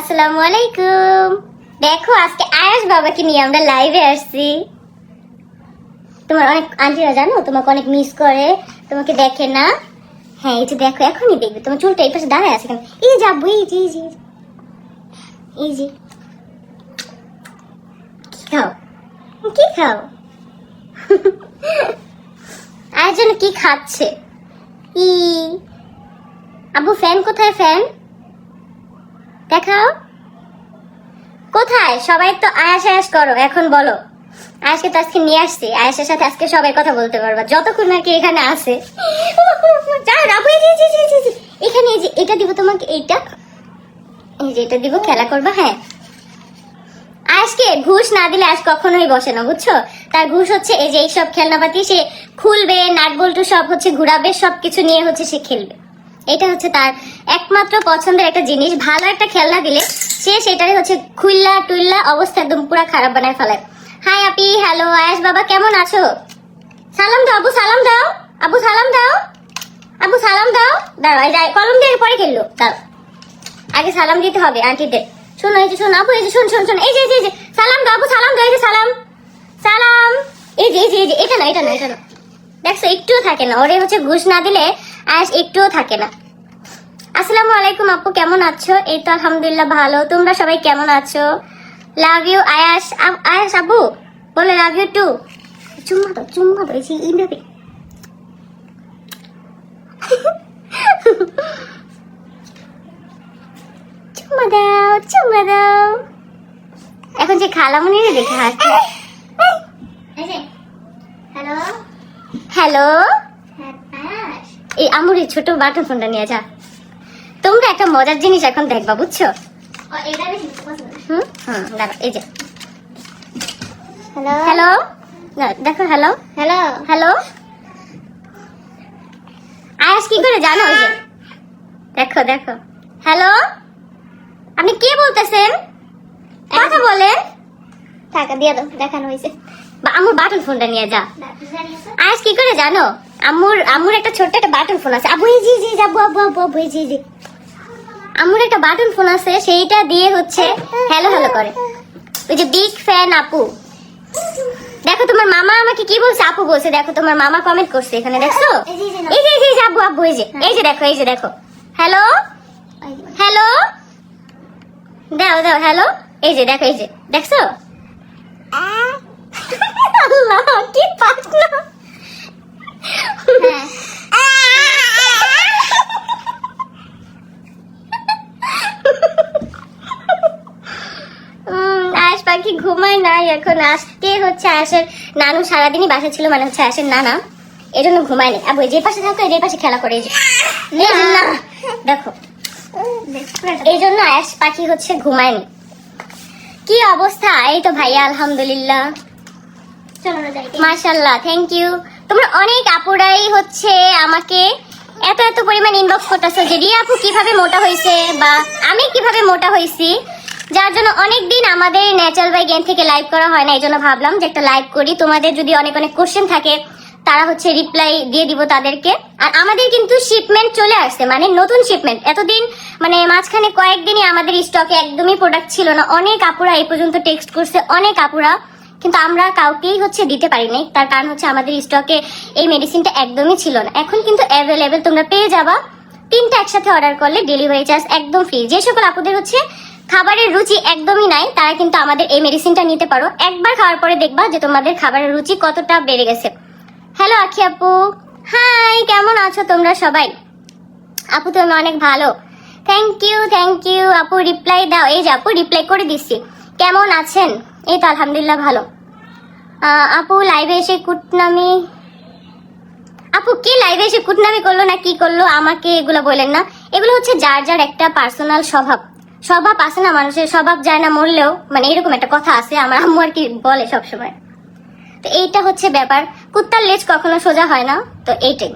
আসসালামু আলাইকুম। দেখো আজকে আয়াস বাবাকে নিয়ে আমরা লাইভে আসছি। তোমার অনেক আন্টিরা জানো তোমাকে অনেক মিস করে, তোমাকে দেখে না। হ্যাঁ এই যে দেখো, এখনই দেখবে তোমার চুলটা এই পাশে দাঁড়ায় আছে কেন। এই যাবো, এই যে এই যে কি খাও, কি খাও? আয়াস যেন কি খাচ্ছে। ই আবু ফ্যান কোথায়? ফ্যান দেখাও কোথায়? সবাই তো আয়াস আয়াস করো, এখন বলো। আয়াসকে তো আজকে নিয়ে আসছি, আয়াসের সাথে আজকে সবাই কথা বলতে পারবা যতক্ষণ নাকি এখানে আসে। এখানে এই যে এটা দিব তোমাকে, এইটা এই যে এটা দিব, খেলা করবা। হ্যাঁ আয়াসকে ঘুষ না দিলে আয়াস কখনোই বসে না, বুঝছো? তার ঘুষ হচ্ছে এই যে এইসব খেলনাপাতি সে খুলবে, নাট বল্টু সব হচ্ছে ঘুরাবে, সবকিছু নিয়ে হচ্ছে সে খেলবে। এটা হচ্ছে তার একমাত্র পছন্দের একটা জিনিস। ভালো একটা খেলনা দিলে সে সেটারই হচ্ছে খুইল্লা টুইল্লা অবস্থা একদম পুরা খারাপ বানায় ফেলে। হাই আপি, হ্যালো আয়াস বাবা, কেমন আছো? সালাম দাও আবু, সালাম দাও আবু, সালাম দাও আবু, সালাম দাও। দাঁড়াও যাই, কলম দিয়ে পরে খেললো। দাঁড়াও আগে সালাম দিতে হবে আন্টিদের। শোনো এই যে, শোনো আপু, এই যে শোন শোন শোন, এই যে এই যে সালাম দাও আবু, সালাম দাও। এই যে সালাম সালাম, এই যে এই যে এই যে এটা না, এটা না, এটা না। দেখছো একটুও থাকে না, ওরে হচ্ছে ঘুষ না দিলে আয়াস একটুও থাকে না। আসসালামু আলাইকুম আপু, কেমন আছো? এই তো আলহামদুলিল্লাহ ভালো, তোমরা সবাই কেমন আছো? লাভ ইউ আয়াস। আয়াস আবু বলে লাভ ইউ টু। চুম্মা দাও, চুম্মা দাও, এই যে এইভাবে। চুম্মা দাও, চুম্মা দাও। এখন যে খালামুনিরে দেখে হাসছে। হ্যালো হ্যালো, এই আমুর এই ছোট বাটন ফোনটা নিয়ে যা। তোমরা একটা মজার জিনিস এখন দেখবা, বুঝছো? এই যে হ্যালো হ্যালো, দেখো হ্যালো হ্যালো হ্যালো। আয়াস কি করে জানো? ওই যে দেখো দেখো, হ্যালো। আপনি কে বলতেছেন? কথা বলেন। টাকা দিয়ে দাও, দেখানো হয়েছে। আম্মুর বাটন ফোনটা নিয়ে যা। আয়াস কি করে জানো? আম্মুর একটা ছোট্ট একটা বাটন ফোন আছে। আবু এই যে যাবো, আবু আবু আবু, এই যে আম্মুর একটা বাটন ফোন আছে, সেইটা দিয়ে হচ্ছে হ্যালো হ্যালো করে। ওই যে বিগ ফ্যান আপু। দেখো তোমার মামা আমাকে কি বলছে? আপু বলছে। দেখো তোমার মামা কমেন্ট করছে এখানে, দেখছো? এই যে এই যে আবু আবু, এই যে এই যে দেখো, এই যে দেখো হ্যালো হ্যালো দাও দাও হ্যালো। এই যে দেখো, এই যে দেখছো? আল্লাহ কি পাগলা। আয়াস পাখি ঘুমায় নাই এখন। আজকে হচ্ছে আয়াসের নানু সারাদিনই বাসা ছিল, মানে হচ্ছে আয়াসের নানা, এই জন্য ঘুমায়নি। আবু যে পাশে থাকো, এই পাশে খেলা করে। এই যে দেখো, এই জন্য আয়াস পাখি হচ্ছে ঘুমায়নি। কি অবস্থা? এই তো ভাইয়া আলহামদুলিল্লাহ, মাশাআল্লাহ, থ্যাংক ইউ। তোমরা অনেক আপুরাই হচ্ছে আমাকে এত এত পরিমাণ ইনবক্স করতেছো যে রিয়া আপু কিভাবে মোটা হয়েছে বা আমি কিভাবে মোটা হয়েছি, যার জন্য অনেকদিন আমাদের ন্যাচারাল বাই জ্ঞান থেকে লাইভ করা হয় না। এই জন্য ভাবলাম যে একটা লাইভ করি। তোমাদের যদি অনেক অনেক কোশ্চেন থাকে তারা হচ্ছে রিপ্লাই দিয়ে দিব তাদেরকে। আর আমাদের কিন্তু শিপমেন্ট চলে আসছে, মানে নতুন শিপমেন্ট। এতদিন মানে মাঝখানে কয়েকদিনই আমাদের স্টকে একদমই প্রোডাক্ট ছিল না। অনেক আপুরা এই পর্যন্ত টেক্সট করছে, অনেক আপুরা, কিন্তু আমরা কাউকেই হচ্ছে দিতে পারিনি। তার কারণ হচ্ছে আমাদের স্টকে এই মেডিসিনটা একদমই ছিল না। এখন কিন্তু অ্যাভেলেবেল, তোমরা পেয়ে যাবা। 3টা একসাথে অর্ডার করলে ডেলিভারি চার্জ একদম ফ্রি। যে সকল আপুদের হচ্ছে খাবারের রুচি একদমই নাই তারা কিন্তু আমাদের এই মেডিসিনটা নিতে পারো। একবার খাওয়ার পরে দেখবা যে তোমাদের খাবারের রুচি কতটা বেড়ে গেছে। হ্যালো আখি আপু, হাই, কেমন আছো তোমরা সবাই? আপু তুমি অনেক ভালো, থ্যাংক ইউ আপু। রিপ্লাই দাও। এই যে আপু রিপ্লাই করে দিচ্ছি। কেমন আছেন? এই তো আলহামদুলিল্লাহ ভালো। আপু লাইভে এসে কুটনামি, আপু কি লাইভে এসে কুটনামি করলো না কি করলো আমাকে এগুলো বলেন না। এগুলো হচ্ছে যার যার একটা পার্সোনাল স্বভাব আছে না, মানুষের স্বভাব যায় না মরলেও, মানে এরকম একটা কথা আছে, আমার আম্মু আর কি বলে সবসময়। তো এইটা হচ্ছে ব্যাপার, কুত্তার লেজ কখনো সোজা হয় না। তো এইটাই,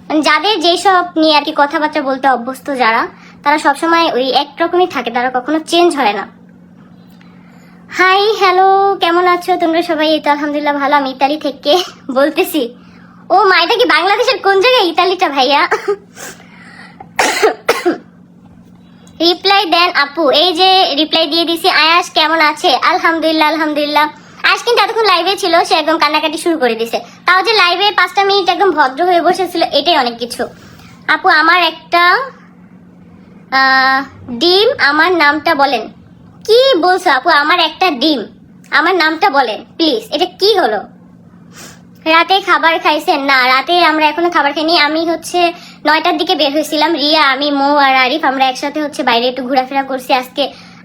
মানে যাদের যেসব নিয়ে আর কি কথাবার্তা বলতে অভ্যস্ত যারা, তারা সবসময় ওই একরকমই থাকে, তারা কখনো চেঞ্জ হয় না। হাই হ্যালো, কেমন আছো তোমরা সবাই? এই তো আলহামদুলিল্লাহ ভালো। আমি ইতালি থেকে বলতেছি। ও মা, এটা কি বাংলাদেশের কোন জায়গায় ইতালিটা ভাইয়া? রিপ্লাই দেন আপু। এই যে রিপ্লাই দিয়ে দিছি। আয়াস কেমন আছে? আলহামদুলিল্লাহ আলহামদুলিল্লাহ। আয়াস কিন্তু এতক্ষণ লাইভে ছিল, সে একদম কান্নাকাটি শুরু করে দিছে। তাও যে লাইভে 5টা মিনিট একদম ভদ্র হয়ে বসেছিল, এটাই অনেক কিছু। আপু আমার একটা ডিম, আমার নামটা বলেন। কি বলছো আপু? আমার একটা ডিম, আমার নামটা বলেন প্লিজ। এটা কি হলো? রাতে খাবার খাইছেন? না, রাতে আমরা এখনো খাবার খাইনি। আমি হচ্ছে 9টার দিকে বের হয়েছিলাম, রিয়া, আমি, মৌ আর আরিফ আমরা একসাথে হচ্ছে বাইরে একটু ঘোরাফেরা করছি। আজকে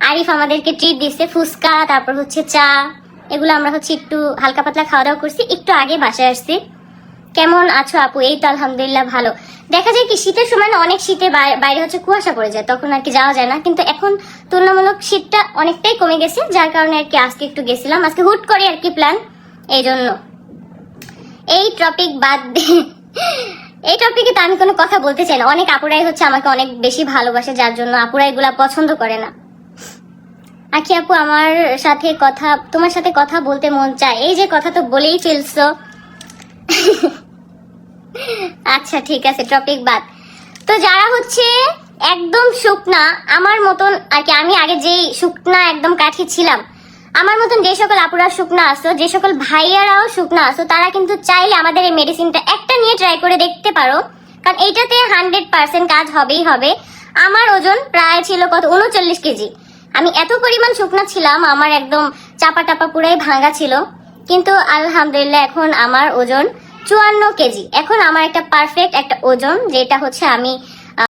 আরিফ আমাদেরকে ট্রিট দিচ্ছে, ফুচকা, তারপর হচ্ছে চা, এগুলো আমরা হচ্ছে একটু হালকা পাতলা খাওয়া দাওয়া করছি। একটু আগে বাসায় আসছি। কেমন আছো আপু? এই তো আলহামদুলিল্লাহ ভালো। দেখা যায় কি শীতের সময় না অনেক শীতে বাইরে হচ্ছে কুয়াশা পড়ে যায়, তখন আর কি যাওয়া যায় না। কিন্তু এখন তুলনামূলক শীতটা অনেকটাই কমে গেছে, যার কারণে আর কি আজকে একটু গেছিলাম। আজকে হুট করে আর কি প্ল্যান, এই জন্য। এই টপিক বাদ দিয়ে এই টপিকে তো আমি কোনো কথা বলতে চাই না। অনেক আপুরাই হচ্ছে আমাকে অনেক বেশি ভালোবাসে, যার জন্য আপুরা এগুলা পছন্দ করে না। আখি আপু আমার সাথে কথা, তোমার সাথে কথা বলতে মন চায়। এই যে কথা তো বলেই ফেলছো। আচ্ছা ঠিক আছে, টপিক বাদ। তো যারা হচ্ছে একদম শুকনা আমার মতন আর কি, আমি আগে যেই শুকনা একদম কাঠি ছিলাম, আমার মতন যে সকল আপুরা শুকনা আসো, যে সকল ভাইয়ারাও শুকনা আসো, তারা কিন্তু চাইলে আমাদের এই মেডিসিনটা একটা নিয়ে ট্রাই করে দেখতে পারো, কারণ এইটাতে 100% কাজ হবেই হবে। আমার ওজন প্রায় ছিল কত, 39 কেজি। আমি এত পরিমাণ শুকনা ছিলাম, আমার একদম চাপা টাপা পুরাই ভাঙা ছিল, কিন্তু আলহামদুলিল্লাহ এখন আমার ওজন 54 কেজি। এখন আমার একটা পারফেক্ট একটা ওজন, যেটা হচ্ছে আমি